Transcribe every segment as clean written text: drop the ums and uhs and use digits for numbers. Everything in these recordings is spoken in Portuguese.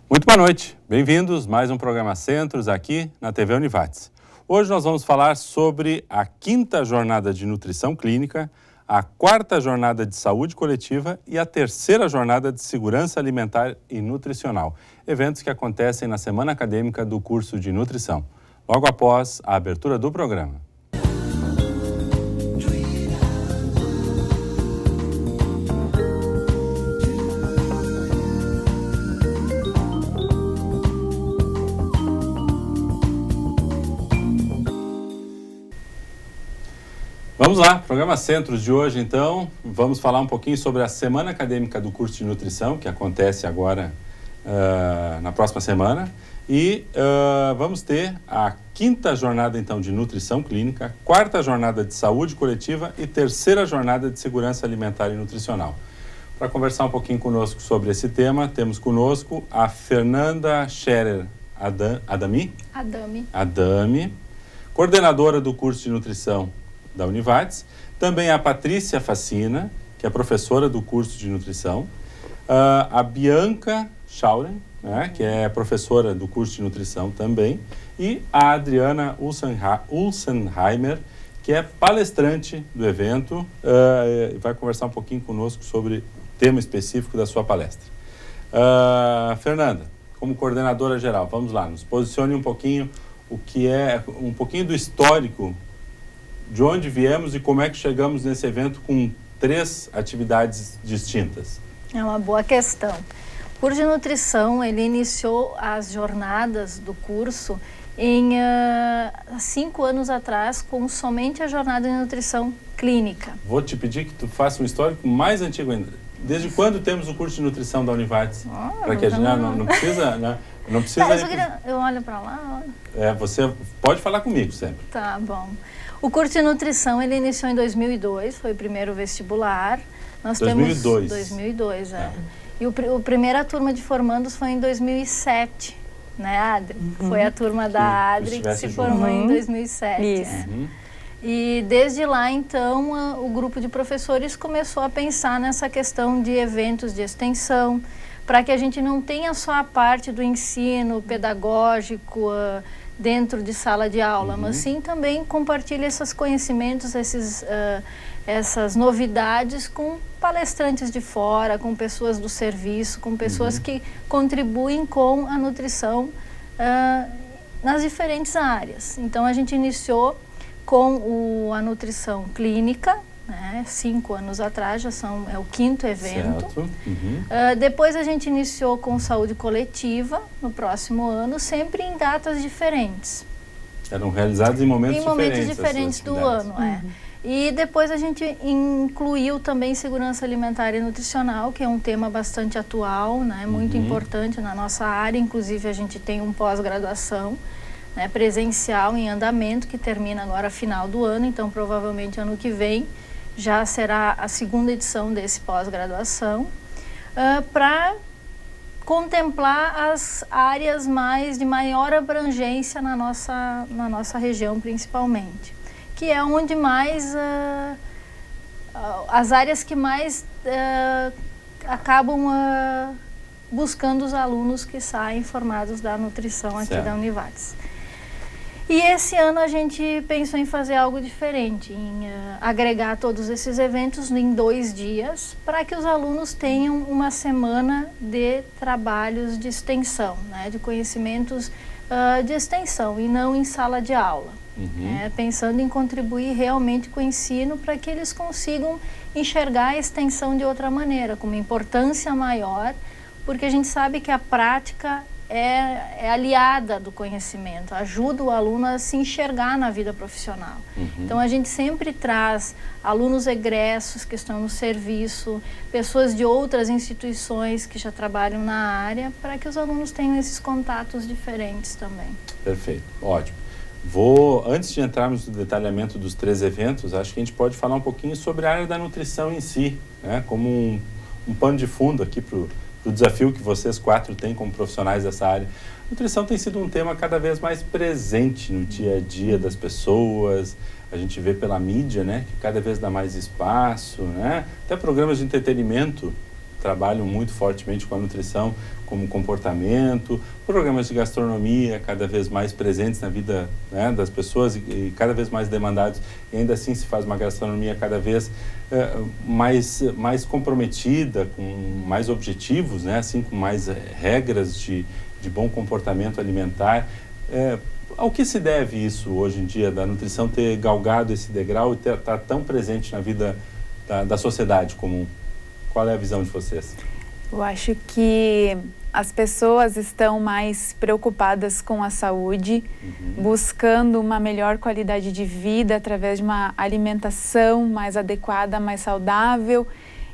Muito boa noite, bem-vindos a mais um programa Centros aqui na TV Univates. Hoje nós vamos falar sobre a 5ª jornada de nutrição clínica, a 4ª jornada de saúde coletiva e a 3ª jornada de segurança alimentar e nutricional, eventos que acontecem na semana acadêmica do curso de nutrição, logo após a abertura do programa. Vamos lá, programa Centros de hoje, então, vamos falar um pouquinho sobre a semana acadêmica do curso de nutrição, que acontece agora na próxima semana, e vamos ter a 5ª jornada, então, de nutrição clínica, 4ª jornada de saúde coletiva e 3ª jornada de segurança alimentar e nutricional. Para conversar um pouquinho conosco sobre esse tema, temos conosco a Fernanda Scherer Adami, coordenadora do curso de nutrição da Univates, também a Patrícia Facina, que é professora do curso de nutrição, a Bianca Schauren, né, que é professora do curso de nutrição também, e a Adriana Ulsenheimer, que é palestrante do evento, e vai conversar um pouquinho conosco sobre o tema específico da sua palestra. Fernanda, como coordenadora geral, vamos lá, nos posicione um pouquinho um pouquinho do histórico de onde viemos e como é que chegamos nesse evento com 3 atividades distintas. É uma boa questão. O curso de nutrição, ele iniciou as jornadas do curso há 5 anos atrás, com somente a jornada de nutrição clínica. Vou te pedir que tu faça um histórico mais antigo ainda. Desde quando temos o curso de nutrição da Univates? Para que a gente não precisa... Não precisa... Eu olho para lá. Você pode falar comigo sempre. Tá bom. O curso de nutrição, ele iniciou em 2002, foi o primeiro vestibular. Nós 2002? 2002, E a primeira turma de formandos foi em 2007, né, Adri? Foi a turma da Adri que se formou em 2007. Isso. E desde lá, então, o grupo de professores começou a pensar nessa questão de eventos de extensão, para que a gente não tenha só a parte do ensino pedagógico dentro de sala de aula, mas sim também compartilhe esses conhecimentos, essas novidades com palestrantes de fora, com pessoas do serviço, com pessoas que contribuem com a nutrição nas diferentes áreas. Então, a gente iniciou com a nutrição clínica, né, 5 anos atrás, é o 5º evento. Depois a gente iniciou com saúde coletiva no próximo ano, sempre em datas diferentes. Eram realizados em momentos diferentes do ano, E depois a gente incluiu também segurança alimentar e nutricional, que é um tema bastante atual, né, muito importante na nossa área. Inclusive a gente tem um pós-graduação, né, presencial em andamento, que termina agora final do ano, então provavelmente ano que vem já será a 2ª edição desse pós-graduação, para contemplar as áreas de maior abrangência na nossa região, principalmente, que é onde mais, as áreas que mais acabam buscando os alunos que saem formados da nutrição aqui da Univates. E esse ano a gente pensou em fazer algo diferente, em agregar todos esses eventos em 2 dias, para que os alunos tenham uma semana de trabalhos de extensão, né, de conhecimentos de extensão e não em sala de aula. Pensando em contribuir realmente com o ensino para que eles consigam enxergar a extensão de outra maneira, com uma importância maior, porque a gente sabe que a prática é aliada do conhecimento, ajuda o aluno a se enxergar na vida profissional. Então a gente sempre traz alunos egressos que estão no serviço, pessoas de outras instituições que já trabalham na área, para que os alunos tenham esses contatos diferentes também. Perfeito, ótimo. Antes de entrarmos no detalhamento dos 3 eventos, acho que a gente pode falar um pouquinho sobre a área da nutrição em si, né, como um pano de fundo aqui para o desafio que vocês 4 têm como profissionais dessa área. Nutrição tem sido um tema cada vez mais presente no dia a dia das pessoas. A gente vê pela mídia, né, que cada vez dá mais espaço, né? Até programas de entretenimento trabalham muito fortemente com a nutrição como comportamento, programas de gastronomia cada vez mais presentes na vida, né, das pessoas e cada vez mais demandados, e ainda assim se faz uma gastronomia cada vez mais comprometida, com mais objetivos, né, assim, com mais regras de bom comportamento alimentar. Ao que se deve isso hoje em dia, da nutrição ter galgado esse degrau e estar tão presente na vida da sociedade comum? Qual é a visão de vocês? Eu acho que as pessoas estão mais preocupadas com a saúde, buscando uma melhor qualidade de vida através de uma alimentação mais adequada, mais saudável.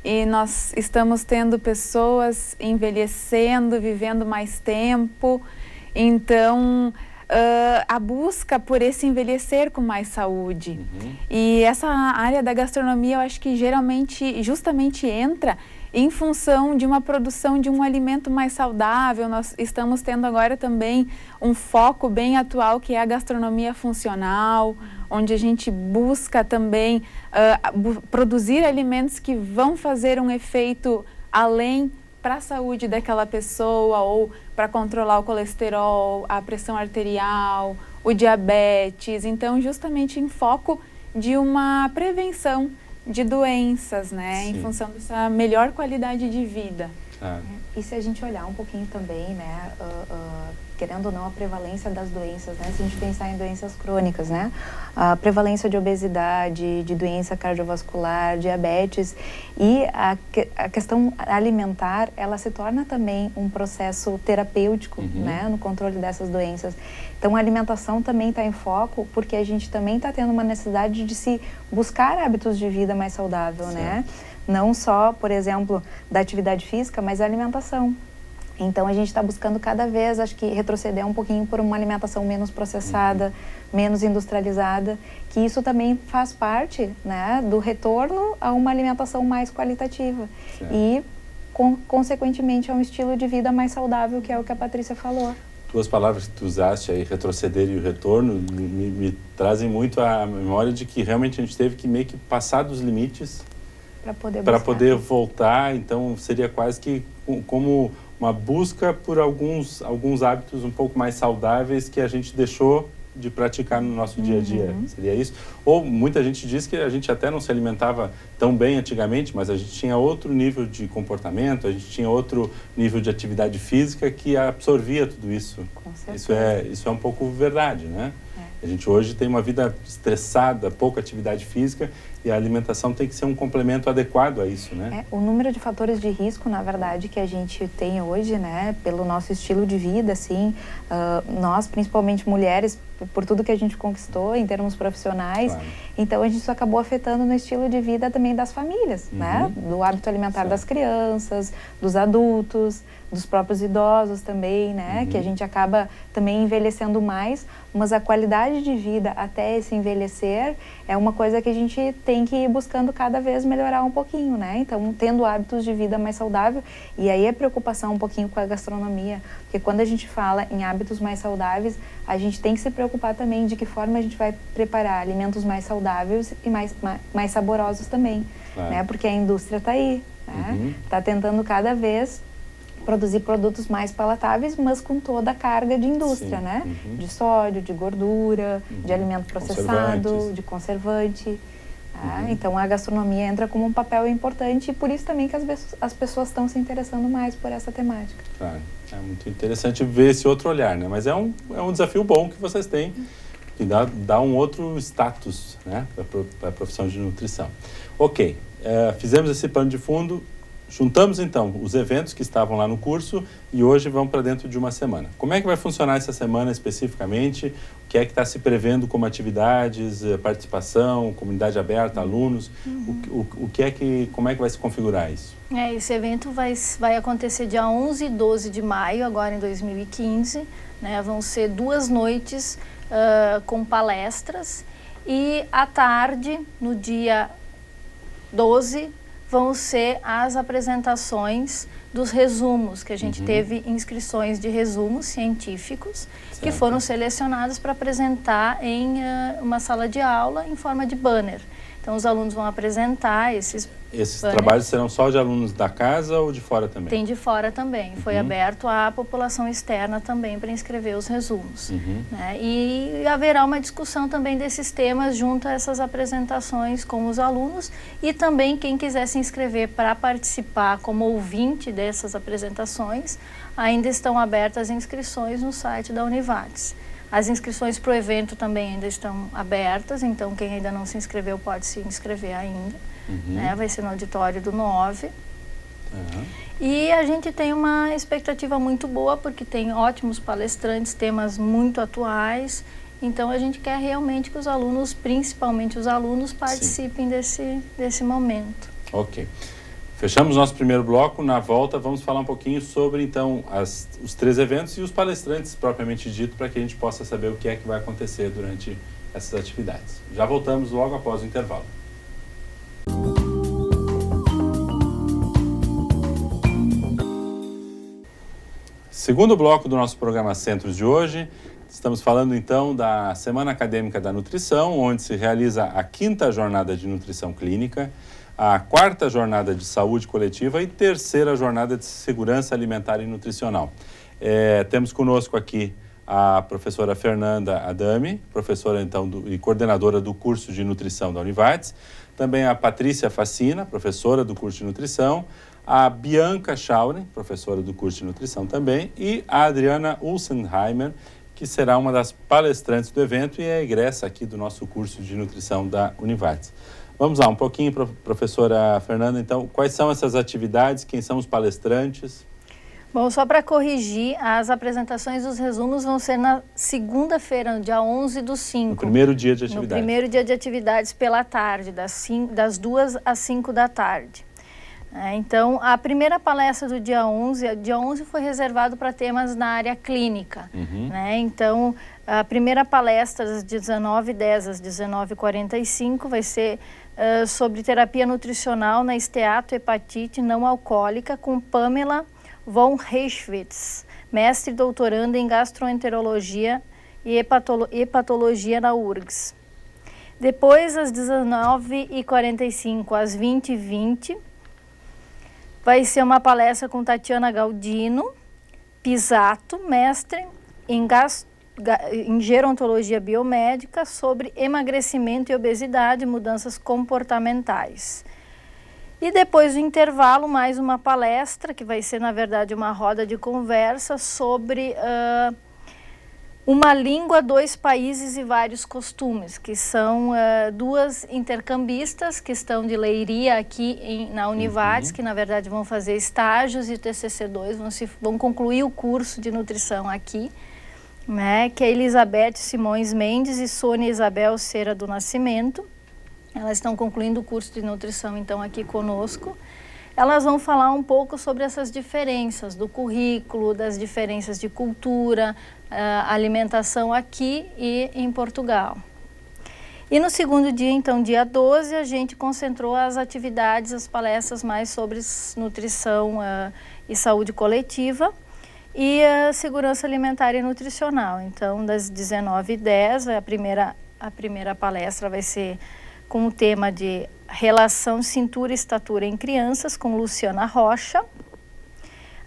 E nós estamos tendo pessoas envelhecendo, vivendo mais tempo. Então, a busca por esse envelhecer com mais saúde. E essa área da gastronomia, eu acho que geralmente, justamente entra em função de uma produção de um alimento mais saudável. Nós estamos tendo agora também um foco bem atual, que é a gastronomia funcional, onde a gente busca também produzir alimentos que vão fazer um efeito além para a saúde daquela pessoa, ou para controlar o colesterol, a pressão arterial, o diabetes. Então, justamente em foco de uma prevenção de doenças, né? Em função dessa melhor qualidade de vida. E se a gente olhar um pouquinho também, né, querendo ou não, a prevalência das doenças, né, se a gente pensar em doenças crônicas, né, a prevalência de obesidade, de doença cardiovascular, diabetes, e a questão alimentar, ela se torna também um processo terapêutico, né, no controle dessas doenças. Então, a alimentação também está em foco, porque a gente também está tendo uma necessidade de se buscar hábitos de vida mais saudável, né? Não só, por exemplo, da atividade física, mas a alimentação. Então, a gente está buscando cada vez, acho que, retroceder um pouquinho por uma alimentação menos processada, menos industrializada, que isso também faz parte, né, do retorno a uma alimentação mais qualitativa. E, consequentemente, a um estilo de vida mais saudável, que é o que a Patrícia falou. Duas palavras que tu usaste aí, retroceder e o retorno, me trazem muito a memória de que realmente a gente teve que meio que passar dos limites para poder voltar. Então, seria quase que como uma busca por alguns hábitos um pouco mais saudáveis que a gente deixou de praticar no nosso dia a dia. Seria isso? Ou muita gente diz que a gente até não se alimentava tão bem antigamente, mas a gente tinha outro nível de comportamento, a gente tinha outro nível de atividade física que absorvia tudo isso. Isso é um pouco verdade, né? A gente hoje tem uma vida estressada, pouca atividade física, e a alimentação tem que ser um complemento adequado a isso, né? O número de fatores de risco, na verdade, que a gente tem hoje, né, pelo nosso estilo de vida, assim, nós, principalmente mulheres, por tudo que a gente conquistou em termos profissionais, então a gente isso acabou afetando no estilo de vida também das famílias, né? Do hábito alimentar das crianças, dos adultos, dos próprios idosos também, né? Que a gente acaba também envelhecendo mais, mas a qualidade de vida até esse envelhecer é uma coisa que a gente tem que ir buscando cada vez melhorar um pouquinho, né? Então, tendo hábitos de vida mais saudável, e aí a preocupação um pouquinho com a gastronomia, porque quando a gente fala em hábitos mais saudáveis, a gente tem que se preocupar também de que forma a gente vai preparar alimentos mais saudáveis e mais saborosos também, né? Porque a indústria está aí, né? Está tentando cada vez produzir produtos mais palatáveis, mas com toda a carga de indústria, né? De sódio, de gordura, de alimento processado, de conservante. Então, a gastronomia entra como um papel importante, e por isso também que as pessoas estão se interessando mais por essa temática. Claro, é muito interessante ver esse outro olhar, né? Mas é um desafio bom que vocês têm, que dá um outro status, né, para a profissão de nutrição. Ok, fizemos esse pano de fundo. Juntamos, então, os eventos que estavam lá no curso e hoje vão para dentro de uma semana. Como é que vai funcionar essa semana especificamente? O que é que está se prevendo como atividades, participação, comunidade aberta, alunos? Como é que vai se configurar isso? Esse evento vai acontecer dia 11 e 12 de maio, agora em 2015. Né? Vão ser 2 noites com palestras, e à tarde, no dia 12, vão ser as apresentações dos resumos, que a gente teve inscrições de resumos científicos, que foram selecionados para apresentar em uma sala de aula em forma de banner. Então, os alunos vão apresentar esses Esses trabalhos serão só de alunos da casa ou de fora também? Tem de fora também. Foi aberto à população externa também para inscrever os resumos. Né? E haverá uma discussão também desses temas junto a essas apresentações com os alunos e também quem quiser se inscrever para participar como ouvinte dessas apresentações, ainda estão abertas as inscrições no site da Univates. As inscrições para o evento também ainda estão abertas, então quem ainda não se inscreveu pode se inscrever ainda. Né? Vai ser no auditório do 9. E a gente tem uma expectativa muito boa, porque tem ótimos palestrantes, temas muito atuais. Então a gente quer realmente que os alunos, principalmente os alunos, participem desse momento. Ok. Fechamos nosso primeiro bloco. Na volta vamos falar um pouquinho sobre então os 3 eventos e os palestrantes propriamente dito, para que a gente possa saber o que é que vai acontecer durante essas atividades. Já voltamos logo após o intervalo. Segundo bloco do nosso programa Centros de hoje, estamos falando então da Semana Acadêmica da Nutrição, onde se realiza a 5ª Jornada de Nutrição Clínica, a 4ª Jornada de Saúde Coletiva e 3ª Jornada de Segurança Alimentar e Nutricional. Temos conosco aqui a professora Fernanda Adami, professora então e coordenadora do curso de nutrição da Univates, também a Patrícia Facina, professora do curso de nutrição, a Bianca Schauren, professora do curso de nutrição também, e a Adriana Ulsenheimer, que será uma das palestrantes do evento e é egressa aqui do nosso curso de nutrição da Univates. Vamos lá, um pouquinho, professora Fernanda, então, quais são essas atividades, quem são os palestrantes? Bom, só para corrigir, as apresentações dos resumos vão ser na segunda-feira, no dia 11/5. No primeiro dia de atividades. No primeiro dia de atividades pela tarde, das 2 às 5 da tarde. Então, a primeira palestra do dia 11 foi reservado para temas na área clínica. Né? Então, a primeira palestra das 19h10 às 19h45 vai ser sobre terapia nutricional na esteatohepatite não alcoólica com Pamela von Reichwitz, mestre e doutoranda em gastroenterologia e hepatologia na URGS. Depois, às 19h45 às 20h20, vai ser uma palestra com Tatiana Galdino, Pisato, mestre em gerontologia biomédica, sobre emagrecimento e obesidade e mudanças comportamentais. E depois do intervalo, mais uma palestra, que vai ser, na verdade, uma roda de conversa sobre uma língua, 2 países e vários costumes, que são 2 intercambistas que estão de Leiria aqui na Univates, que na verdade vão fazer estágios, e o TCC2 vão concluir o curso de nutrição aqui, né, que é Elizabeth Simões Mendes e Sônia Isabel Cera do Nascimento. Elas estão concluindo o curso de nutrição, então, aqui conosco. Elas vão falar um pouco sobre essas diferenças do currículo, das diferenças de cultura, alimentação aqui e em Portugal. E no segundo dia, então, dia 12, a gente concentrou as atividades, as palestras mais sobre nutrição e saúde coletiva e segurança alimentar e nutricional. Então, das 19h10, a primeira palestra vai ser com o tema de relação cintura e estatura em crianças, com Luciana Rocha.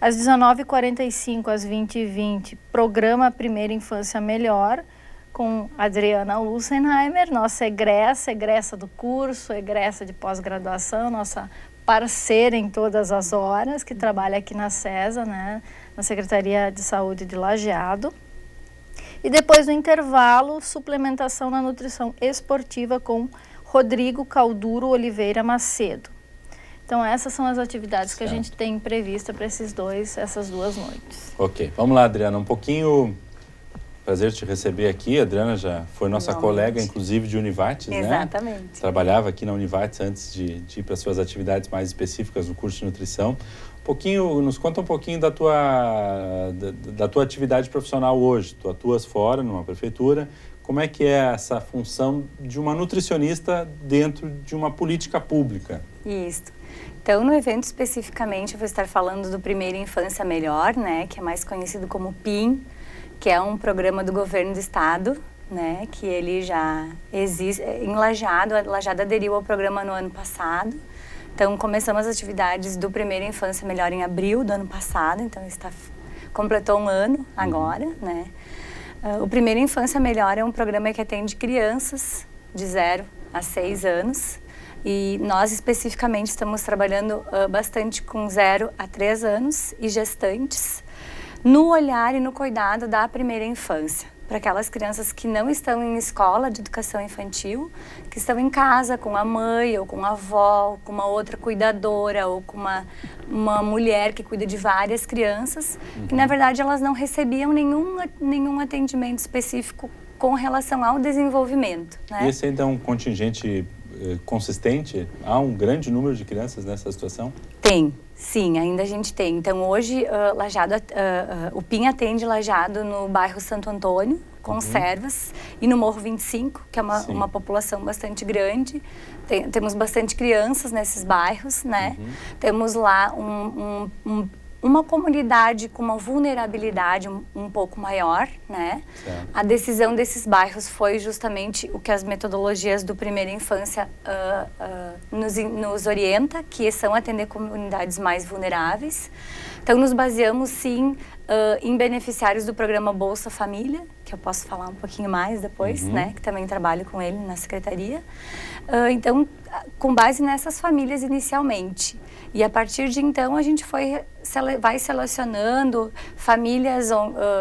Às 19h45 às 20h20, programa Primeira Infância Melhor, com Adriana Ulsenheimer, nossa egressa do curso, egressa de pós-graduação, nossa parceira em todas as horas, que trabalha aqui na SESA, né, na Secretaria de Saúde de Lajeado. E depois do intervalo, suplementação na nutrição esportiva com Rodrigo Calduro Oliveira Macedo. Então, essas são as atividades que a gente tem prevista para essas 2 noites. Ok. Vamos lá, Adriana. Um pouquinho... Prazer te receber aqui. A Adriana já foi nossa colega, inclusive, de Univates, né? Exatamente. Trabalhava aqui na Univates antes de ir para as suas atividades mais específicas no curso de nutrição. Nos conta um pouquinho da tua atividade profissional hoje. Tu atuas fora, numa prefeitura. Como é que é essa função de uma nutricionista dentro de uma política pública? Isso. Então, no evento especificamente, eu vou estar falando do Primeira Infância Melhor, né, que é mais conhecido como PIN, que é um programa do governo do estado, né, que ele já existe em Lajeado. A Lajeado aderiu ao programa no ano passado, Então, começamos as atividades do Primeira Infância Melhor em abril do ano passado, então completou um ano agora, né? O Primeira Infância Melhor é um programa que atende crianças de 0 a 6 anos e nós especificamente estamos trabalhando bastante com 0 a 3 anos e gestantes no olhar e no cuidado da primeira infância, para aquelas crianças que não estão em escola de educação infantil, que estão em casa com a mãe ou com a avó, ou com uma outra cuidadora ou com uma mulher que cuida de várias crianças, que na verdade elas não recebiam nenhum atendimento específico com relação ao desenvolvimento, né? E esse ainda é um contingente consistente? Há um grande número de crianças nessa situação? Tem, sim, ainda a gente tem. Então hoje Lajeado, o PIN atende Lajeado no bairro Santo Antônio, com servas, e no Morro 25, que é uma população bastante grande. Temos bastante crianças nesses bairros, né? Temos lá uma comunidade com uma vulnerabilidade um pouco maior, né? Certo. A decisão desses bairros foi justamente o que as metodologias do Primeira Infância nos orienta, que são atender comunidades mais vulneráveis. Então, nos baseamos, sim, em beneficiários do programa Bolsa Família, que eu posso falar um pouquinho mais depois, né? Que também trabalho com ele na secretaria. Então, com base nessas famílias inicialmente. E a partir de então, a gente vai selecionando famílias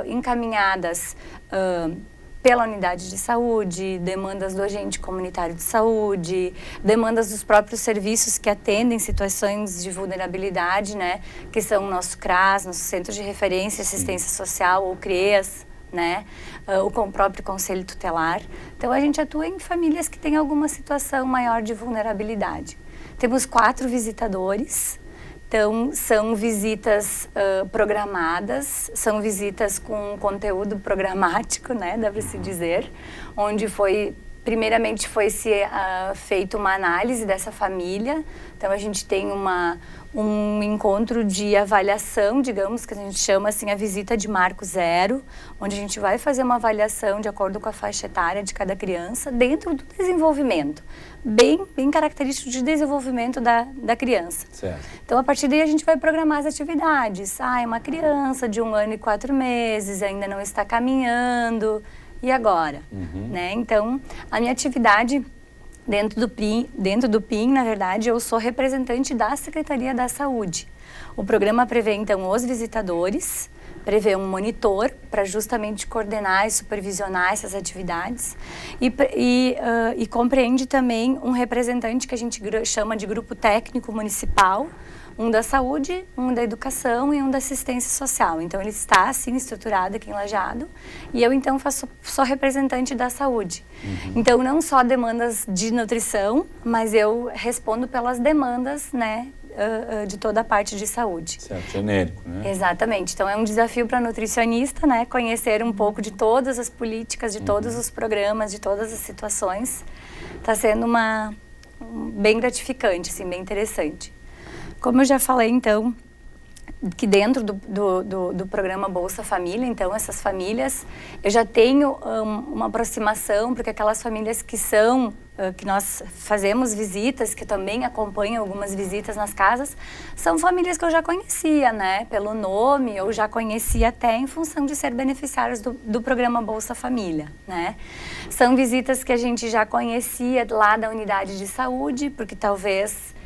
encaminhadas pela unidade de saúde, demandas do agente comunitário de saúde, demandas dos próprios serviços que atendem situações de vulnerabilidade, né? Que são o nosso CRAS, nosso Centro de Referência e Assistência Social, ou CREAS, né? O próprio Conselho Tutelar. Então, a gente atua em famílias que têm alguma situação maior de vulnerabilidade. Temos 4 visitadores, então são visitas programadas, são visitas com conteúdo programático, né, dá para se dizer, onde primeiramente foi feita uma análise dessa família. Então a gente tem um encontro de avaliação, digamos, que a gente chama assim a visita de marco zero, onde a gente vai fazer uma avaliação de acordo com a faixa etária de cada criança dentro do desenvolvimento, bem característico de desenvolvimento da criança. Certo. Então a partir daí a gente vai programar as atividades. É uma criança de 1 ano e 4 meses, ainda não está caminhando, e agora? Né? Então a minha atividade dentro do PIN, na verdade, eu sou representante da Secretaria da Saúde. O programa prevê, então, os visitadores, prevê um monitor para justamente coordenar e supervisionar essas atividades e compreende também um representante que a gente chama de grupo técnico municipal, um da saúde, um da educação e um da assistência social. Então, ele está, assim, estruturado aqui em Lajeado. E eu, então, sou representante da saúde. Então, não só demandas de nutrição, mas eu respondo pelas demandas, né, de toda a parte de saúde. Certo, genérico, né? Exatamente. Então, é um desafio para nutricionista, né, conhecer um pouco de todas as políticas, de todos os programas, de todas as situações. Está sendo bem gratificante, assim, bem interessante. Como eu já falei, então, que dentro do programa Bolsa Família, então, essas famílias, eu já tenho uma aproximação, porque aquelas famílias que nós fazemos visitas, que também acompanham algumas visitas nas casas, são famílias que eu já conhecia, né, pelo nome, eu já conhecia até em função de ser beneficiários do programa Bolsa Família, né. São visitas que a gente já conhecia lá da unidade de saúde, porque talvez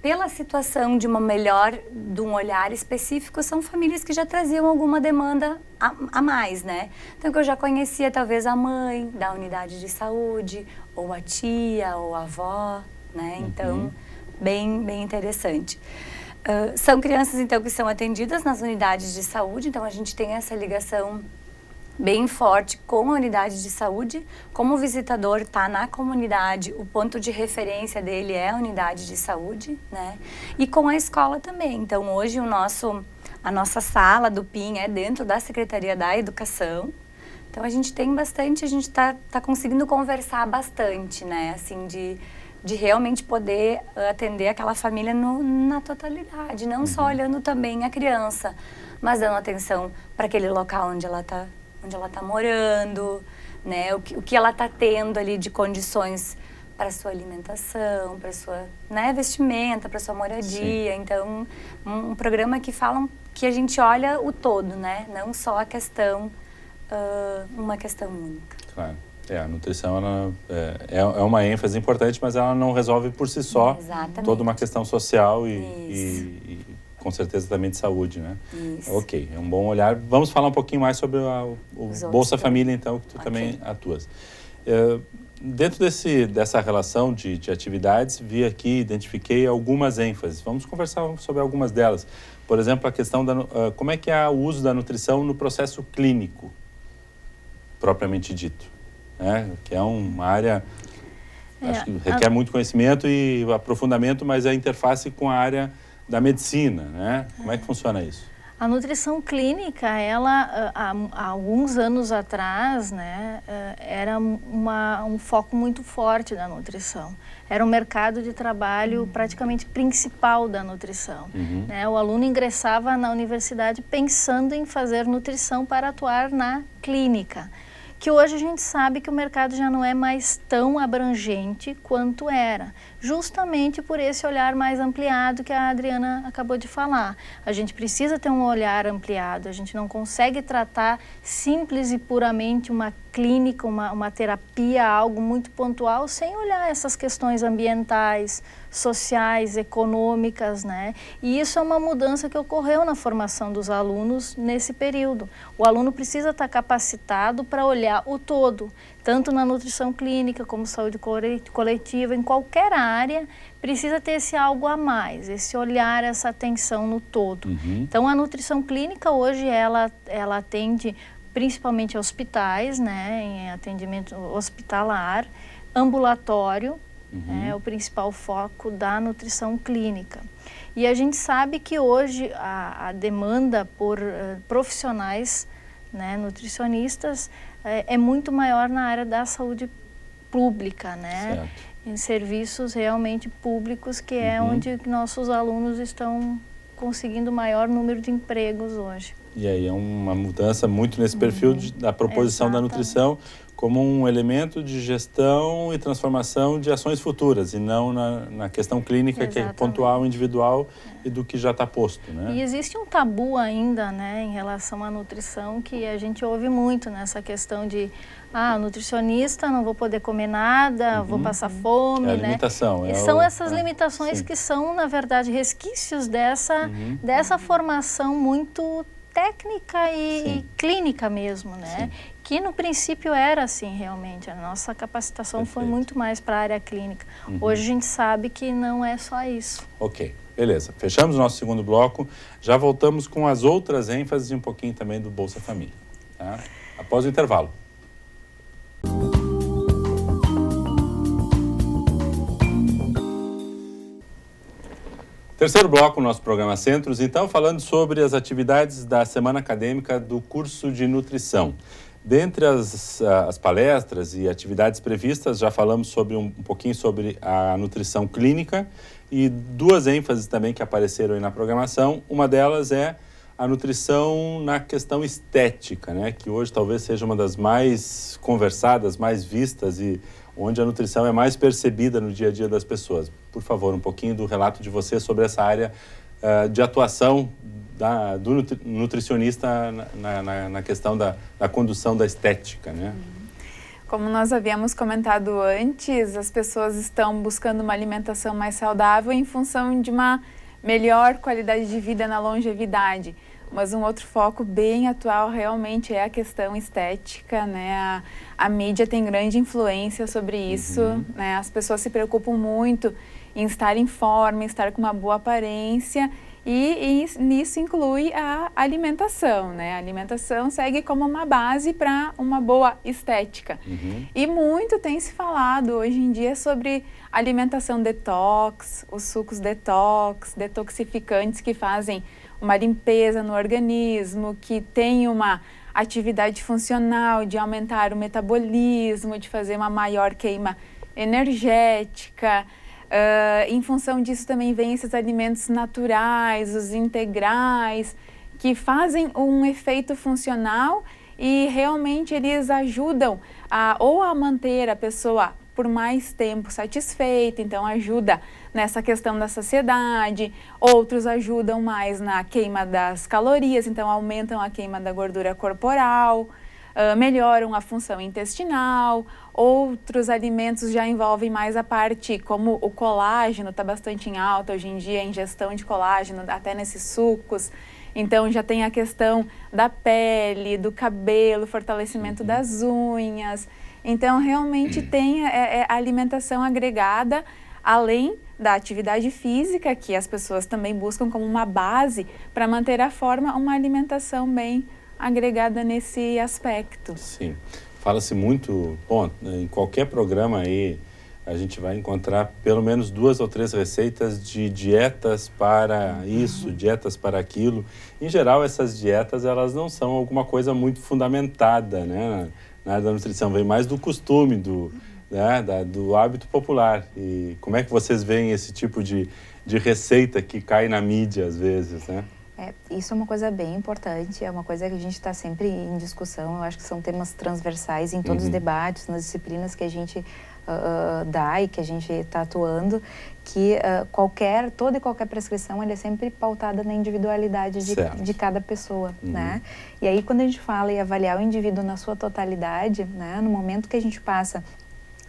pela situação de um olhar específico, são famílias que já traziam alguma demanda a mais, né? Então, que eu já conhecia talvez a mãe da unidade de saúde, ou a tia, ou a avó, né? Então, bem interessante. São crianças, então, que são atendidas nas unidades de saúde, então a gente tem essa ligação bem forte com a unidade de saúde. Como o visitador está na comunidade, o ponto de referência dele é a unidade de saúde, né? E com a escola também. Então, hoje a nossa sala do PIN é dentro da Secretaria da Educação. Então, a gente tem bastante, a gente tá conseguindo conversar bastante, né? Assim, de realmente poder atender aquela família na totalidade, não só olhando também a criança, mas dando atenção para aquele local onde ela está morando, né? O que ela está tendo ali de condições para sua alimentação, para sua, né, vestimenta, para sua moradia. Sim. Então, um programa que fala que a gente olha o todo, né? Não só a questão, uma questão única. Claro. A nutrição ela é uma ênfase importante, mas ela não resolve por si só toda uma questão social e com certeza também de saúde, né? Isso. Ok, é um bom olhar. Vamos falar um pouquinho mais sobre o Bolsa Família, então, que tu também atuas. Dentro dessa relação de atividades, vi aqui, identifiquei algumas ênfases. Vamos conversar sobre algumas delas. Por exemplo, a questão como é que é o uso da nutrição no processo clínico, propriamente dito. Que é uma área, acho que requer muito conhecimento e aprofundamento, mas a interface com a área da medicina, né? Como é que funciona isso? A nutrição clínica, ela, há alguns anos atrás, né, era um foco muito forte da nutrição. Era um mercado de trabalho praticamente principal da nutrição. Né? O aluno ingressava na universidade pensando em fazer nutrição para atuar na clínica. Que hoje a gente sabe que o mercado já não é mais tão abrangente quanto era, justamente por esse olhar mais ampliado que a Adriana acabou de falar. A gente precisa ter um olhar ampliado, a gente não consegue tratar simples e puramente uma clínica, uma terapia, algo muito pontual, sem olhar essas questões ambientais, sociais, econômicas, né? E isso é uma mudança que ocorreu na formação dos alunos nesse período. O aluno precisa estar capacitado para olhar o todo, tanto na nutrição clínica como saúde coletiva, em qualquer área, precisa ter esse algo a mais, esse olhar, essa atenção no todo. Então, a nutrição clínica hoje, ela atende principalmente hospitais, né, em atendimento hospitalar, ambulatório, é o principal foco da nutrição clínica. E a gente sabe que hoje a demanda por profissionais, né, nutricionistas, é muito maior na área da saúde pública, né? Certo. Em serviços realmente públicos, que é onde nossos alunos estão conseguindo o maior número de empregos hoje. E aí é uma mudança muito nesse perfil da proposição da nutrição como um elemento de gestão e transformação de ações futuras e não na questão clínica, que é pontual, individual e do que já está posto, né? E existe um tabu ainda, né, em relação à nutrição, que a gente ouve muito nessa questão de nutricionista, não vou poder comer nada, vou passar fome, a limitação, né? São essas limitações que são, na verdade, resquícios dessa formação muito técnica e clínica mesmo, né? Que no princípio era assim realmente, a nossa capacitação foi muito mais para a área clínica. Hoje a gente sabe que não é só isso. Ok, beleza. Fechamos o nosso segundo bloco, já voltamos com as outras ênfases e um pouquinho também do Bolsa Família, tá? Após o intervalo. Terceiro bloco, nosso programa Centros, então, falando sobre as atividades da semana acadêmica do curso de nutrição. Dentre as palestras e atividades previstas, já falamos um pouquinho sobre a nutrição clínica e duas ênfases também que apareceram aí na programação. Uma delas é a nutrição na questão estética, né? Que hoje talvez seja uma das mais conversadas, mais vistas e onde a nutrição é mais percebida no dia a dia das pessoas. Por favor, um pouquinho do relato de você sobre essa área de atuação do nutricionista na questão da condução da estética, né? Como nós havíamos comentado antes, as pessoas estão buscando uma alimentação mais saudável em função de uma melhor qualidade de vida na longevidade. Mas um outro foco bem atual realmente é a questão estética, né? A mídia tem grande influência sobre isso, né? As pessoas se preocupam muito em estar em forma, em estar com uma boa aparência e nisso inclui a alimentação, né? A alimentação segue como uma base para uma boa estética. E muito tem se falado hoje em dia sobre alimentação detox, os sucos detox, detoxificantes que fazem uma limpeza no organismo, que tem uma atividade funcional de aumentar o metabolismo, de fazer uma maior queima energética. Em função disso também vem esses alimentos naturais, os integrais, que fazem um efeito funcional e realmente eles ajudam a manter a pessoa por mais tempo satisfeito, então ajuda nessa questão da saciedade. Outros ajudam mais na queima das calorias, então aumentam a queima da gordura corporal, melhoram a função intestinal. Outros alimentos já envolvem mais a parte, como o colágeno, está bastante em alta hoje em dia, a ingestão de colágeno, até nesses sucos. Então, já tem a questão da pele, do cabelo, fortalecimento das unhas. Então, realmente tem a alimentação agregada, além da atividade física, que as pessoas também buscam como uma base para manter a forma, uma alimentação bem agregada nesse aspecto. Sim. Fala-se muito, bom, em qualquer programa aí, a gente vai encontrar pelo menos 2 ou 3 receitas de dietas para isso, dietas para aquilo. Em geral, essas dietas, elas não são alguma coisa muito fundamentada, né? Na área da nutrição, vem mais do costume, do hábito popular. E como é que vocês veem esse tipo de receita que cai na mídia, às vezes, né? Isso é uma coisa bem importante, é uma coisa que a gente está sempre em discussão. Eu acho que são temas transversais em todos os debates, nas disciplinas que a gente dá e que a gente está atuando, que toda e qualquer prescrição ela é sempre pautada na individualidade de cada pessoa, né? E aí, quando a gente fala em avaliar o indivíduo na sua totalidade, né, no momento que a gente passa,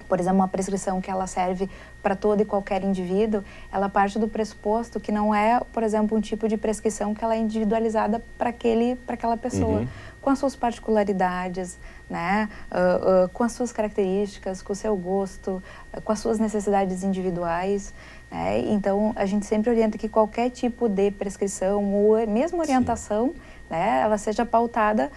por exemplo, uma prescrição que ela serve para todo e qualquer indivíduo, ela parte do pressuposto que não é, por exemplo, um tipo de prescrição que ela é individualizada para aquela pessoa, com as suas particularidades, né, com as suas características, com o seu gosto, com as suas necessidades individuais. Né? Então, a gente sempre orienta que qualquer tipo de prescrição ou mesmo orientação, né, ela seja pautada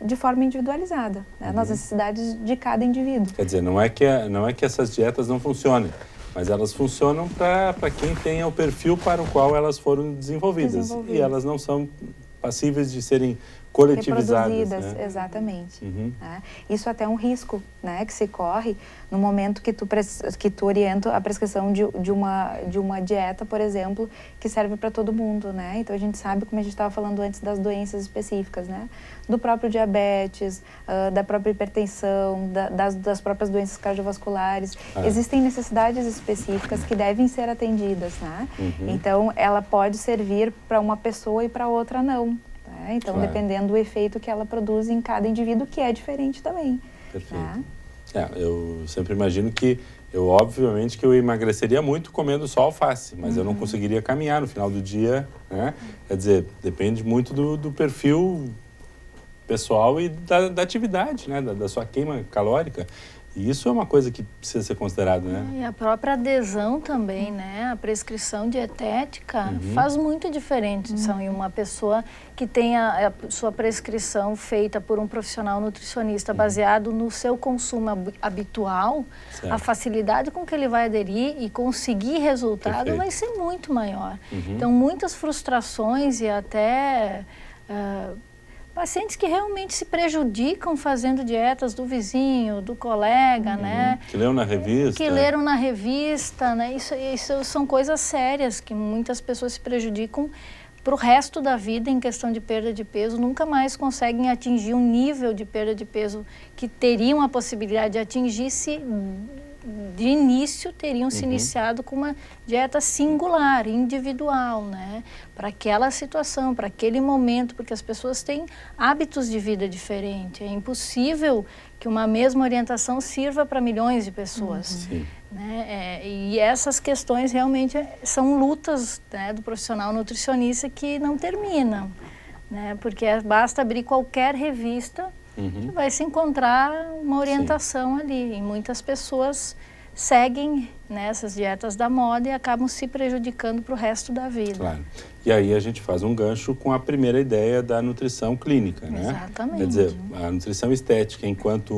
de forma individualizada, né, nas necessidades de cada indivíduo. Quer dizer, não é que essas dietas não funcionem, mas elas funcionam para quem tenha o perfil para o qual elas foram desenvolvidas. E elas não são passíveis de serem coletivizadas, né? Exatamente. Né? Isso até é um risco, né, que se corre no momento que tu orienta a prescrição de uma dieta, por exemplo, que serve para todo mundo, né? Então a gente sabe, como a gente estava falando antes, das doenças específicas, né? Do próprio diabetes, da própria hipertensão, das próprias doenças cardiovasculares. Existem necessidades específicas que devem ser atendidas, né? Então ela pode servir para uma pessoa e para outra não. Então, dependendo do efeito que ela produz em cada indivíduo, que é diferente também. Perfeito. Né? Eu sempre imagino que, obviamente, que eu emagreceria muito comendo só alface, mas eu não conseguiria caminhar no final do dia, né? Quer dizer, depende muito do perfil pessoal e da atividade, né? Da sua queima calórica. E isso é uma coisa que precisa ser considerada, né? E a própria adesão também, né? A prescrição dietética faz muito diferente. Em uma pessoa que tem a sua prescrição feita por um profissional nutricionista baseado no seu consumo habitual, a facilidade com que ele vai aderir e conseguir resultado vai ser muito maior. Então, muitas frustrações e até... pacientes que realmente se prejudicam fazendo dietas do vizinho, do colega, né? Que leram na revista. Que leram na revista, né? Isso são coisas sérias que muitas pessoas se prejudicam para o resto da vida em questão de perda de peso, nunca mais conseguem atingir um nível de perda de peso que teriam a possibilidade de atingir se de início teriam se iniciado com uma dieta singular, individual, né? Para aquela situação, para aquele momento, porque as pessoas têm hábitos de vida diferentes. É impossível que uma mesma orientação sirva para milhões de pessoas. Né? E essas questões realmente são lutas, né, do profissional nutricionista que não terminam, né? Porque basta abrir qualquer revista que vai se encontrar uma orientação ali. E muitas pessoas seguem nessas dietas da moda e acabam se prejudicando para o resto da vida. Claro. E aí a gente faz um gancho com a primeira ideia da nutrição clínica, né? Exatamente. Quer dizer, a nutrição estética enquanto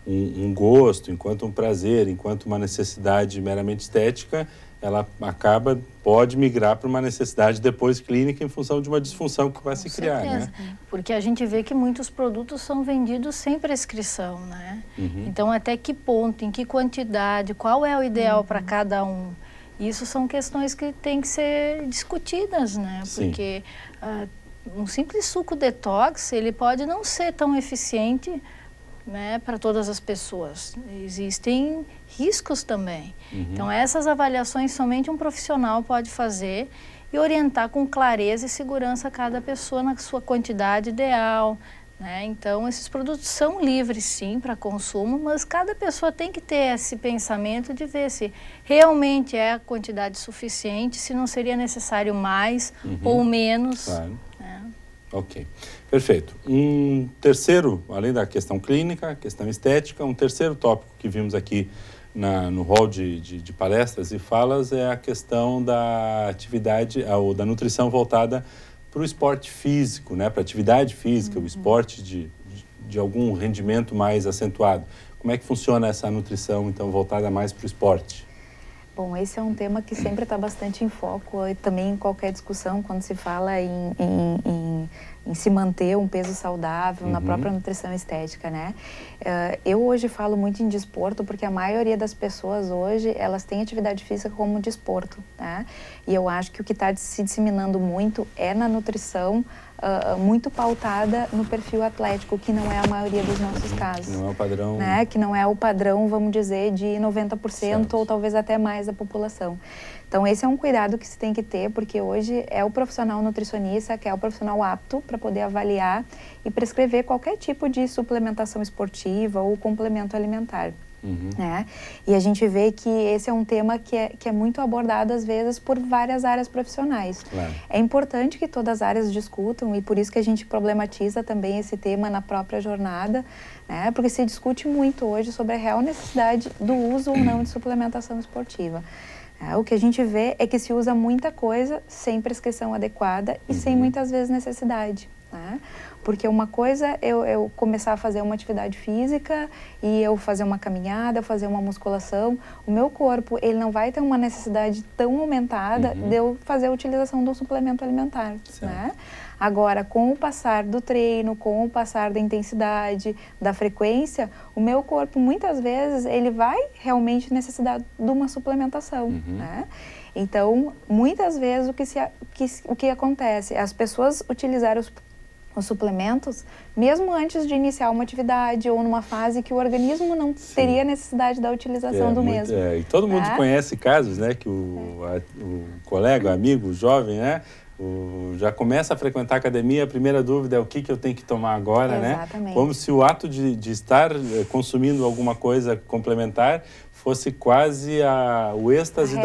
um gosto, enquanto um prazer, enquanto uma necessidade meramente estética, ela pode migrar para uma necessidade depois clínica em função de uma disfunção que vai se criar, né? Porque a gente vê que muitos produtos são vendidos sem prescrição, né? Então, até que ponto, em que quantidade, qual é o ideal para cada um? Isso são questões que têm que ser discutidas, né? Porque um simples suco detox, ele pode não ser tão eficiente né, para todas as pessoas. Existem riscos também. Então, essas avaliações somente um profissional pode fazer e orientar com clareza e segurança cada pessoa na sua quantidade ideal, né? Então, esses produtos são livres, sim, para consumo, mas cada pessoa tem que ter esse pensamento de ver se realmente é a quantidade suficiente, se não seria necessário mais ou menos. Claro. Né? Ok, perfeito. Um terceiro, além da questão clínica, questão estética, um terceiro tópico que vimos aqui no hall de palestras e falas é a questão da atividade, ou da nutrição voltada para o esporte físico, né? Para a atividade física, o esporte de algum rendimento mais acentuado. Como é que funciona essa nutrição, então, voltada mais para o esporte? Bom, esse é um tema que sempre está bastante em foco e também em qualquer discussão quando se fala em se manter um peso saudável na própria nutrição estética, né? Eu hoje falo muito em desporto porque a maioria das pessoas hoje, elas têm atividade física como desporto, né? E eu acho que o que está se disseminando muito é na nutrição muito pautada no perfil atlético, que não é a maioria dos nossos casos. Não é o padrão... Né? Que não é o padrão, vamos dizer, de 90% certo. Ou talvez até mais da população. Então, esse é um cuidado que se tem que ter, porque hoje é o profissional nutricionista que é o profissional apto para poder avaliar e prescrever qualquer tipo de suplementação esportiva ou complemento alimentar. Né? E a gente vê que esse é um tema que é muito abordado, às vezes, por várias áreas profissionais. Claro. É importante que todas as áreas discutam e por isso que a gente problematiza também esse tema na própria jornada, né? Porque se discute muito hoje sobre a real necessidade do uso ou não de suplementação esportiva. O que a gente vê é que se usa muita coisa sem prescrição adequada e sem muitas vezes necessidade, né? Porque uma coisa é eu começar a fazer uma atividade física e eu fazer uma caminhada, fazer uma musculação. O meu corpo, ele não vai ter uma necessidade tão aumentada de eu fazer a utilização de um suplemento alimentar, né? Agora, com o passar do treino, com o passar da intensidade, da frequência, o meu corpo, muitas vezes, ele vai realmente necessitar de uma suplementação, né? Então, muitas vezes, o que acontece? As pessoas utilizaram os suplementos, mesmo antes de iniciar uma atividade ou numa fase que o organismo não teria necessidade da utilização do mesmo. E todo mundo conhece casos, né, que o colega, o amigo, o jovem, né, já começa a frequentar a academia, a primeira dúvida é o que eu tenho que tomar agora, Exatamente. né? Como se o ato de estar consumindo alguma coisa complementar fosse quase o êxtase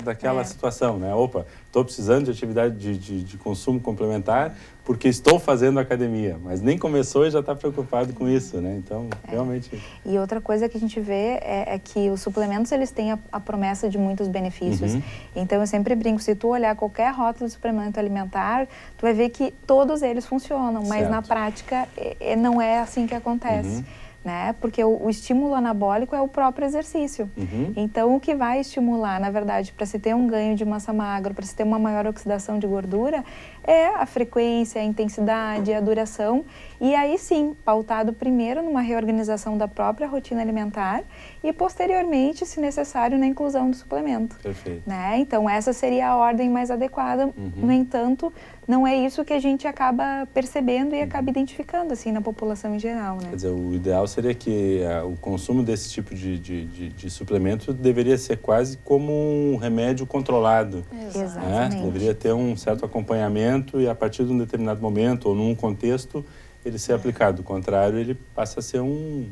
daquela situação, né? Opa, estou precisando de atividade de consumo complementar porque estou fazendo academia, mas nem começou e já está preocupado com isso, né? Então, realmente... E outra coisa que a gente vê é que os suplementos, eles têm a promessa de muitos benefícios. Então, eu sempre brinco, se tu olhar qualquer rótulo de suplemento alimentar, tu vai ver que todos eles funcionam, mas na prática não é assim que acontece. Né? Porque o estímulo anabólico é o próprio exercício. Então, o que vai estimular, na verdade, para se ter um ganho de massa magra, para se ter uma maior oxidação de gordura, é a frequência, a intensidade, a duração. E aí sim, pautado primeiro numa reorganização da própria rotina alimentar e posteriormente, se necessário, na inclusão do suplemento. Perfeito. Né? Então, essa seria a ordem mais adequada. No entanto, não é isso que a gente acaba percebendo e acaba identificando assim na população em geral, né? Quer dizer, o ideal seria que o consumo desse tipo de suplemento deveria ser quase como um remédio controlado. Exatamente. Né? Deveria ter um certo acompanhamento e a partir de um determinado momento ou num contexto ele ser aplicado. Do contrário, ele passa a ser um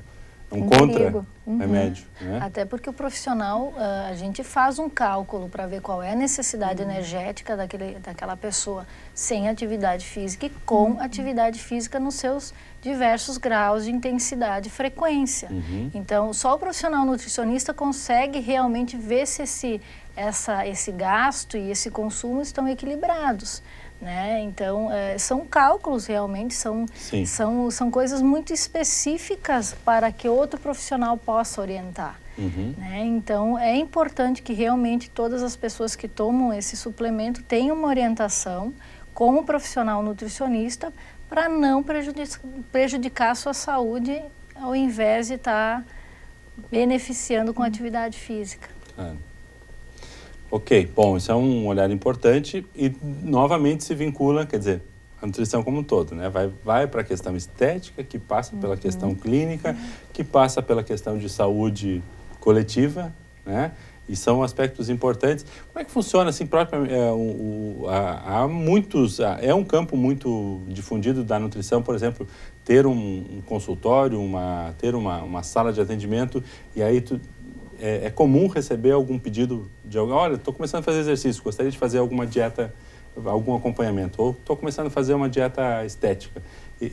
contra-remédio. Né? Até porque o profissional, a gente faz um cálculo para ver qual é a necessidade energética daquela pessoa sem atividade física e com atividade física nos seus diversos graus de intensidade e frequência. Então, só o profissional nutricionista consegue realmente ver se esse gasto e esse consumo estão equilibrados. Né? Então, são cálculos realmente, são coisas muito específicas para que outro profissional possa orientar. Né? Então, é importante que realmente todas as pessoas que tomam esse suplemento tenham uma orientação com o profissional nutricionista para não prejudicar a sua saúde ao invés de estar beneficiando com a atividade física. Ok, bom, isso é um olhar importante e novamente se vincula, quer dizer, a nutrição como um todo, né? Vai para a questão estética, que passa pela questão clínica, que passa pela questão de saúde coletiva, né? E são aspectos importantes. Como é que funciona assim? Há muitos, é um campo muito difundido da nutrição, por exemplo, ter um consultório, ter uma sala de atendimento, e aí é comum receber algum pedido de alguém, olha, estou começando a fazer exercício, gostaria de fazer alguma dieta, algum acompanhamento, ou estou começando a fazer uma dieta estética.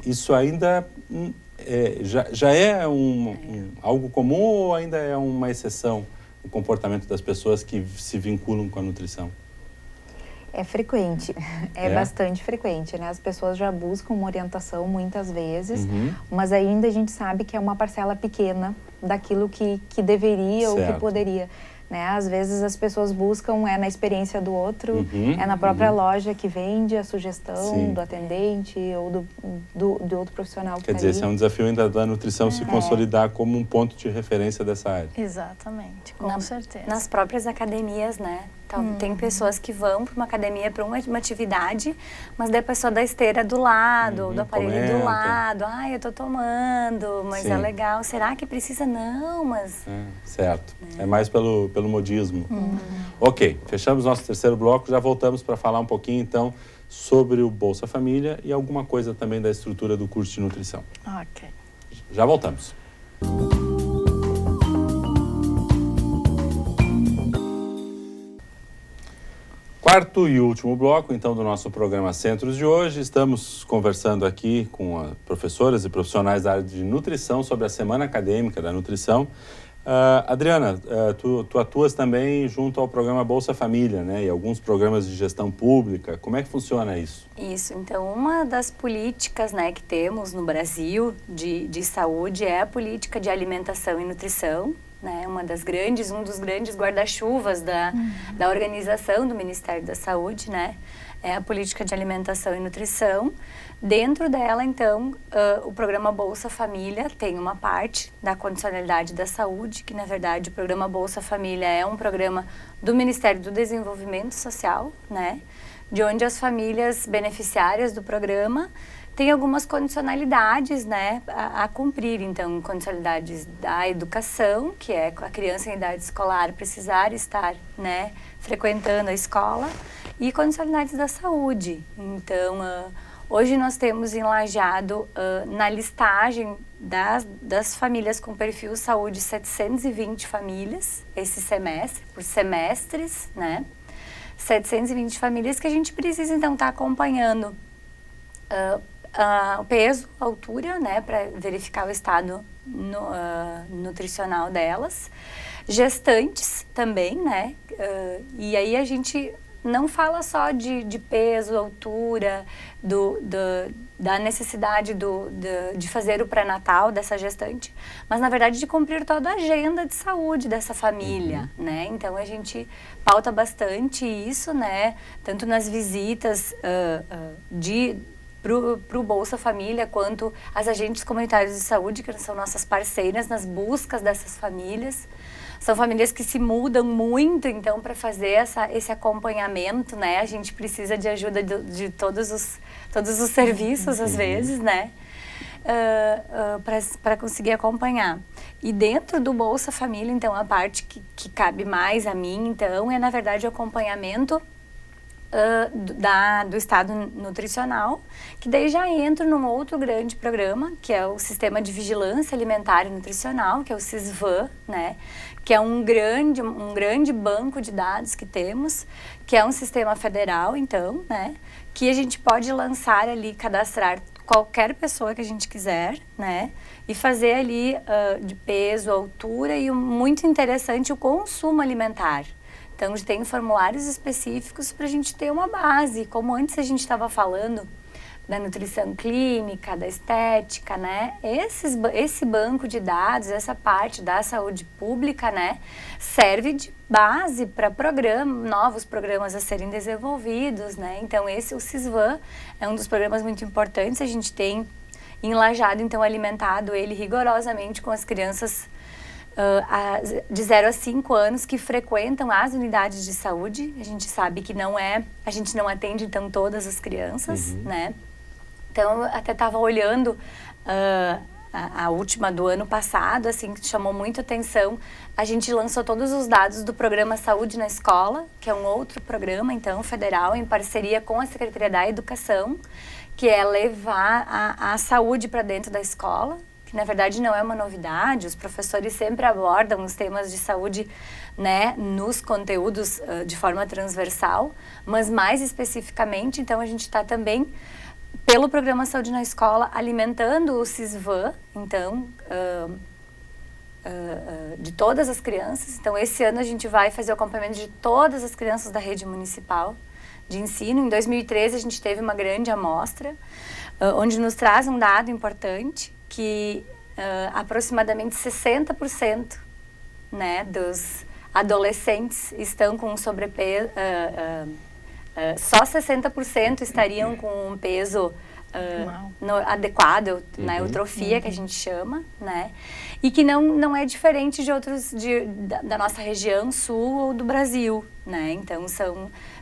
Isso ainda já é algo comum ou ainda é uma exceção? O comportamento das pessoas que se vinculam com a nutrição? É frequente, bastante frequente, né? As pessoas já buscam uma orientação muitas vezes, mas ainda a gente sabe que é uma parcela pequena daquilo que deveria ou que poderia. Né? Às vezes as pessoas buscam na experiência do outro, na própria loja que vende a sugestão do atendente ou do outro profissional que Quer dizer, esse é um desafio ainda da nutrição se consolidar como um ponto de referência dessa área. Exatamente, com certeza. Nas próprias academias, né? Então, tem pessoas que vão para uma academia, para uma atividade, mas daí a pessoa da esteira do lado, do aparelho do lado, eu tô tomando, mas é legal, será que precisa? Não, mas... certo, é mais pelo modismo. Ok, fechamos nosso terceiro bloco, já voltamos para falar um pouquinho, então, sobre o Bolsa Família e alguma coisa também da estrutura do curso de nutrição. Ok. Já voltamos. Quarto e último bloco, então, do nosso programa Centros de hoje. Estamos conversando aqui com professoras e profissionais da área de nutrição sobre a Semana Acadêmica da Nutrição. Adriana, tu atuas também junto ao programa Bolsa Família, né? E alguns programas de gestão pública. Como é que funciona isso? Isso. Então, uma das políticas, né, que temos no Brasil de saúde é a política de alimentação e nutrição. Né, um dos grandes guarda-chuvas da organização do Ministério da Saúde, né, é a política de alimentação e nutrição. Dentro dela, então, o programa Bolsa Família tem uma parte da condicionalidade da saúde, que na verdade o programa Bolsa Família é um programa do Ministério do Desenvolvimento Social, né, de onde as famílias beneficiárias do programa tem algumas condicionalidades, né, a cumprir. Então, condicionalidades da educação, que é a criança em idade escolar precisar estar, né, frequentando a escola, e condicionalidades da saúde. Então, hoje nós temos em Lajeado, na listagem das famílias com perfil saúde, 720 famílias, esse semestre, por semestres, né, 720 famílias que a gente precisa, então, estar acompanhando o peso, a altura, né, para verificar o estado nutricional delas. Gestantes também, né, e aí a gente não fala só de peso, altura, da necessidade de fazer o pré-natal dessa gestante, mas na verdade de cumprir toda a agenda de saúde dessa família, né? Então a gente pauta bastante isso, né, tanto nas visitas para o Bolsa Família, quanto as agentes comunitários de saúde, que são nossas parceiras nas buscas dessas famílias. São famílias que se mudam muito, então, para fazer esse acompanhamento, né, a gente precisa de ajuda de todos os serviços, às vezes, né, para conseguir acompanhar. E dentro do Bolsa Família, então, a parte que cabe mais a mim, então, é, na verdade, o acompanhamento do estado nutricional, que daí já entra num outro grande programa, que é o Sistema de Vigilância Alimentar e Nutricional, que é o SISVAN, né, que é um grande banco de dados que temos, que é um sistema federal, então, né, que a gente pode lançar ali, cadastrar qualquer pessoa que a gente quiser, né, e fazer ali de peso, altura e muito interessante o consumo alimentar. Então, tem formulários específicos para a gente ter uma base, como antes a gente estava falando da nutrição clínica, da estética, né? Esse banco de dados, essa parte da saúde pública, né, serve de base para novos programas a serem desenvolvidos, né? Então, o SISVAN é um dos programas muito importantes. A gente tem em Lajeado, então, alimentado ele rigorosamente com as crianças de 0 a 5 anos que frequentam as unidades de saúde. A gente sabe que a gente não atende, então, todas as crianças, né? Então, eu até estava olhando a última do ano passado, assim, que chamou muito atenção. A gente lançou todos os dados do programa Saúde na Escola, que é um outro programa, então, federal, em parceria com a Secretaria da Educação, que é levar a saúde para dentro da escola, que na verdade não é uma novidade, os professores sempre abordam os temas de saúde, né, nos conteúdos de forma transversal, mas mais especificamente, então, a gente está também pelo programa Saúde na Escola, alimentando o CISVAN, então, de todas as crianças. Então, esse ano a gente vai fazer o acompanhamento de todas as crianças da rede municipal de ensino. Em 2013, a gente teve uma grande amostra, onde nos traz um dado importante, que aproximadamente 60%, né, dos adolescentes estão com sobrepeso, só 60% estariam com um peso adequado, na eutrofia, que a gente chama, né? E que não é diferente de outros, da nossa região sul ou do Brasil, né? Então,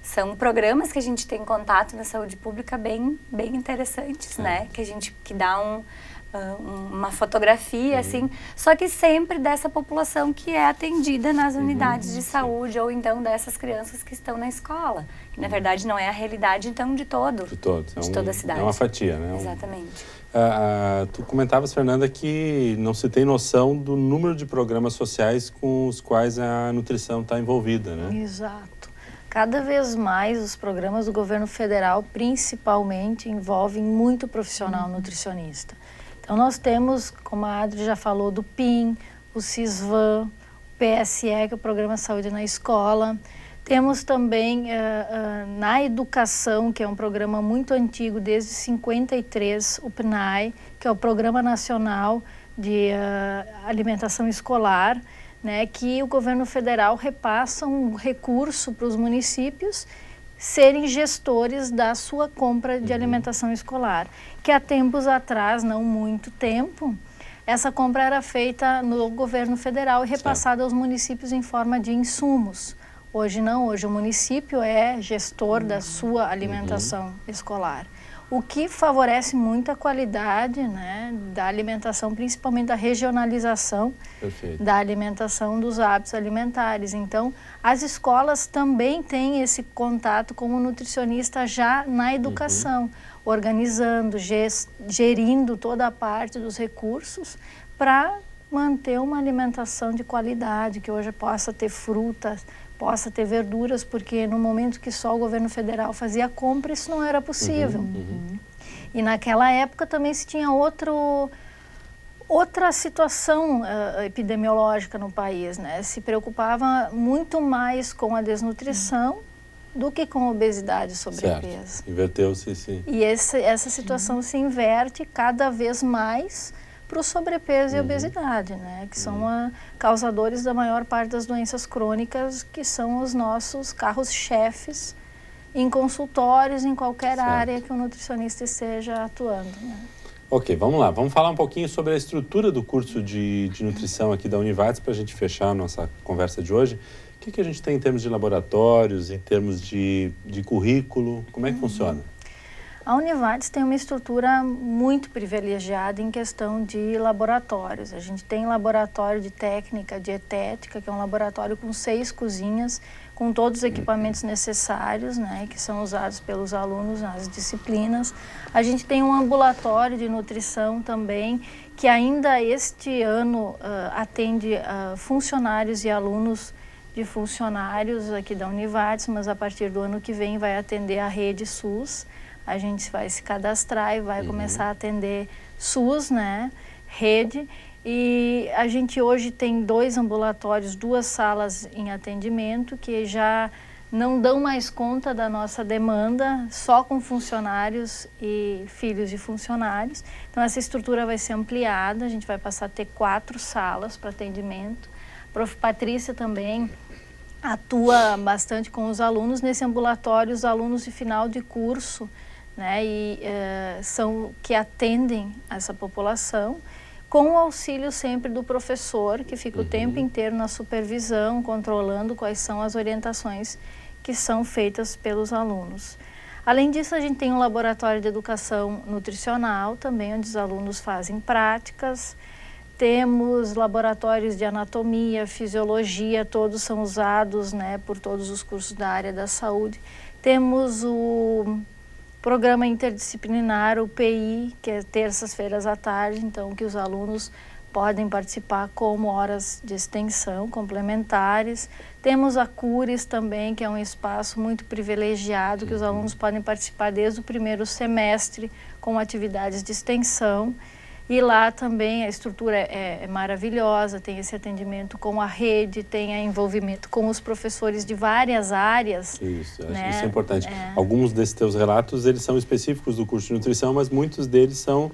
são programas que a gente tem contato na saúde pública bem interessantes, né? Que dá uma fotografia, assim, só que sempre dessa população que é atendida nas unidades de saúde, ou então dessas crianças que estão na escola, que na verdade não é a realidade, então, de toda a cidade. É uma fatia, né? Exatamente. Tu comentavas, Fernanda, que não se tem noção do número de programas sociais com os quais a nutrição está envolvida, né? Exato. Cada vez mais os programas do governo federal, principalmente, envolvem muito profissional nutricionista. Então, nós temos, como a Adri já falou, do PIN, o CISVAN, o PSE, que é o Programa Saúde na Escola. Temos também na educação, que é um programa muito antigo, desde 53, o PNAE, que é o Programa Nacional de Alimentação Escolar, né, que o governo federal repassa um recurso para os municípios serem gestores da sua compra de alimentação escolar, que há tempos atrás, não muito tempo, essa compra era feita no governo federal e repassada aos municípios em forma de insumos. Hoje não, hoje o município é gestor da sua alimentação escolar, o que favorece muito a qualidade, né, da alimentação, principalmente da regionalização da alimentação, dos hábitos alimentares. Então, as escolas também têm esse contato com o nutricionista já na educação, organizando, gerindo toda a parte dos recursos para manter uma alimentação de qualidade, que hoje possa ter frutas, possa ter verduras, porque no momento que só o governo federal fazia a compra, isso não era possível. E naquela época também se tinha outra situação epidemiológica no país, né? Se preocupava muito mais com a desnutrição do que com a obesidade e sobrepeso. Certo. Inverteu-se, sim. E essa situação se inverte cada vez mais para o sobrepeso e obesidade, né? Que são causadores da maior parte das doenças crônicas, que são os nossos carros-chefes em consultórios, em qualquer área que o nutricionista esteja atuando, né? Ok, vamos lá. Vamos falar um pouquinho sobre a estrutura do curso de nutrição aqui da Univates para a gente fechar a nossa conversa de hoje. O que a gente tem em termos de laboratórios, em termos de currículo? Como é que funciona? A Univates tem uma estrutura muito privilegiada em questão de laboratórios. A gente tem laboratório de técnica dietética, que é um laboratório com 6 cozinhas, com todos os equipamentos necessários, né, que são usados pelos alunos nas disciplinas. A gente tem um ambulatório de nutrição também, que ainda este ano atende funcionários e alunos de funcionários aqui da Univates, mas a partir do ano que vem vai atender a rede SUS. A gente vai se cadastrar e vai começar a atender SUS, né, rede. E a gente hoje tem 2 ambulatórios, 2 salas em atendimento, que já não dão mais conta da nossa demanda, só com funcionários e filhos de funcionários. Então, essa estrutura vai ser ampliada, a gente vai passar a ter 4 salas para atendimento. A Prof. Patrícia também atua bastante com os alunos. Nesse ambulatório, os alunos de final de curso, né, são que atendem essa população, com o auxílio sempre do professor, que fica o tempo inteiro na supervisão, controlando quais são as orientações que são feitas pelos alunos. Além disso, a gente tem um laboratório de educação nutricional também, onde os alunos fazem práticas. Temos laboratórios de anatomia, fisiologia, todos são usados, né, por todos os cursos da área da saúde. Temos o programa interdisciplinar, o PI, que é terças-feiras à tarde, então que os alunos podem participar como horas de extensão complementares. Temos a Cures também, que é um espaço muito privilegiado, que os alunos podem participar desde o primeiro semestre com atividades de extensão. E lá também a estrutura é maravilhosa, tem esse atendimento com a rede, tem envolvimento com os professores de várias áreas. Isso, né? Isso é importante. Alguns desses teus relatos, eles são específicos do curso de nutrição, mas muitos deles são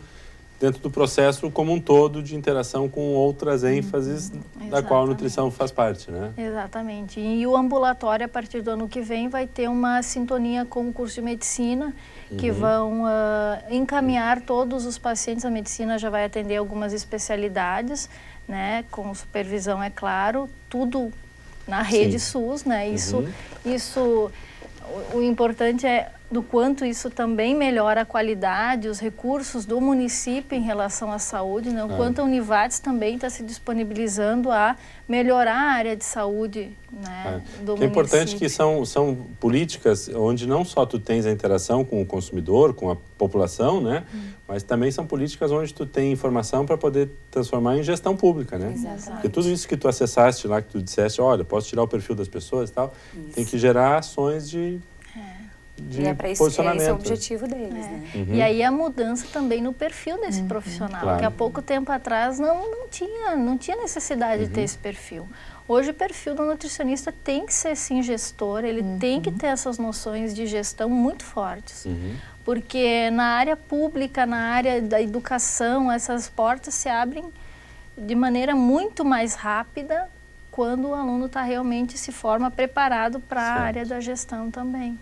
dentro do processo como um todo de interação com outras ênfases da qual a nutrição faz parte, né? Exatamente. E o ambulatório, a partir do ano que vem, vai ter uma sintonia com o curso de medicina, que vão encaminhar todos os pacientes. A medicina já vai atender algumas especialidades, né? Com supervisão, é claro, tudo na rede SUS, né? O importante é do quanto isso também melhora a qualidade, os recursos do município em relação à saúde, né? O quanto a Univates também está se disponibilizando a melhorar a área de saúde, né, do município. É importante que são políticas onde não só tu tens a interação com o consumidor, com a população, né? Mas também são políticas onde tu tem informação para poder transformar em gestão pública, né? Exatamente. Porque tudo isso que tu acessaste lá, que tu disseste, olha, posso tirar o perfil das pessoas e tal, tem que gerar ações de e é para esse o objetivo deles, né? E aí a mudança também no perfil desse profissional, claro. que há pouco tempo atrás não tinha necessidade de ter esse perfil. Hoje o perfil do nutricionista tem que ser sim gestor, ele tem que ter essas noções de gestão muito fortes. Porque na área pública, na área da educação, essas portas se abrem de maneira muito mais rápida quando o aluno realmente se forma preparado para a área da gestão também.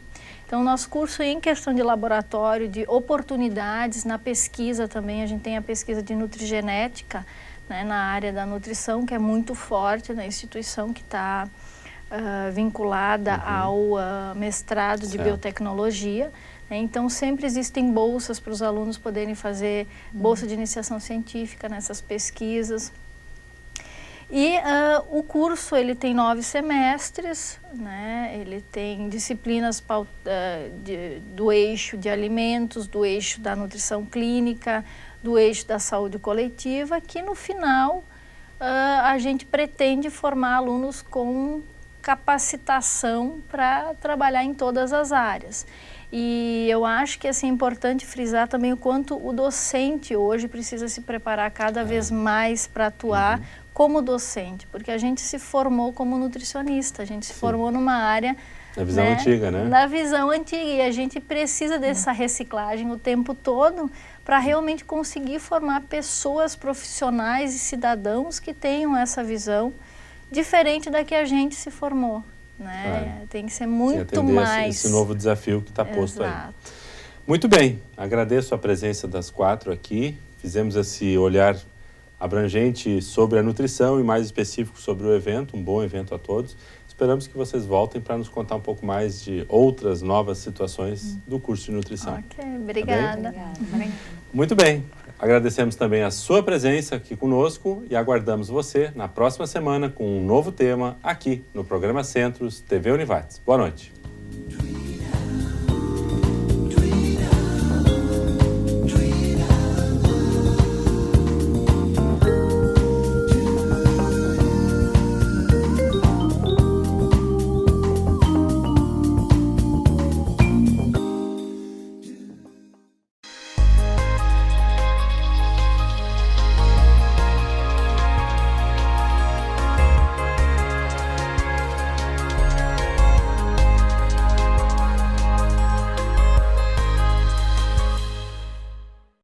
Então, o nosso curso em questão de laboratório, de oportunidades, na pesquisa também, a gente tem a pesquisa de nutrigenética, né, na área da nutrição, que é muito forte na instituição, que está vinculada ao mestrado de biotecnologia. Né? Então, sempre existem bolsas para os alunos poderem fazer bolsa de iniciação científica nessas pesquisas. E o curso, ele tem 9 semestres, né? Ele tem disciplinas do eixo de alimentos, do eixo da nutrição clínica, do eixo da saúde coletiva, que no final a gente pretende formar alunos com capacitação para trabalhar em todas as áreas. E eu acho que assim, é importante frisar também o quanto o docente hoje precisa se preparar cada vez mais para atuar como docente, porque a gente se formou como nutricionista, a gente se formou numa área... Na visão antiga, né? Na visão antiga, e a gente precisa dessa reciclagem o tempo todo para realmente conseguir formar pessoas profissionais e cidadãos que tenham essa visão diferente da que a gente se formou. Né? Tem que ser muito mais... Esse novo desafio que está posto aí. Muito bem, agradeço a presença das 4 aqui, fizemos esse olhar abrangente sobre a nutrição e mais específico sobre o evento, um bom evento a todos. Esperamos que vocês voltem para nos contar um pouco mais de outras novas situações do curso de nutrição. Ok, obrigada. Muito bem, agradecemos também a sua presença aqui conosco e aguardamos você na próxima semana com um novo tema aqui no programa Centros TV Univates. Boa noite.